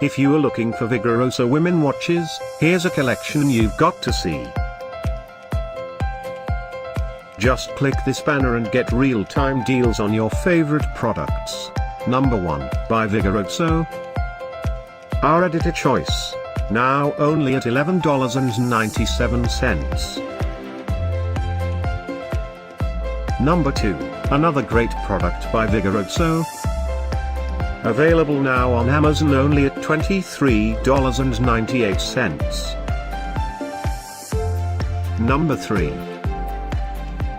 If you are looking for Vigoroso women watches, here's a collection you've got to see. Just click this banner and get real-time deals on your favorite products. Number 1, by Vigoroso. Our editor choice. Now only at $11.97. Number 2, another great product by Vigoroso. Available now on Amazon only at $23.98. Number 3.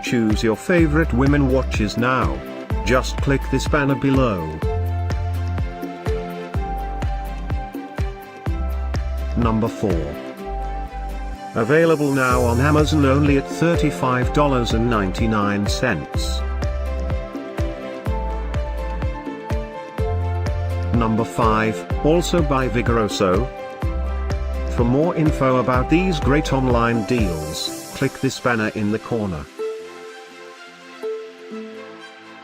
Choose your favorite women watches now. Just click this banner below. Number 4. Available now on Amazon only at $35.99. Number 5, also by Vigoroso. For more info about these great online deals, click this banner in the corner.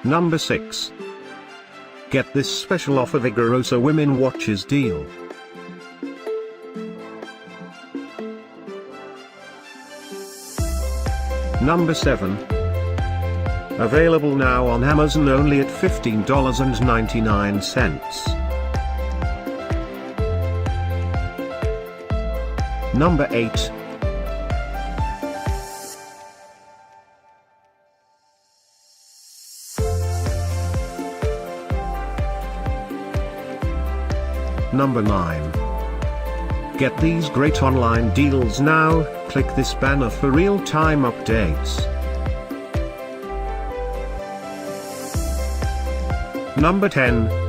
Number 6. Get this special offer Vigoroso Women Watches deal. Number 7. Available now on Amazon only at $15.99. Number 8. Number 9. Get these great online deals now, click this banner for real-time updates. Number 10.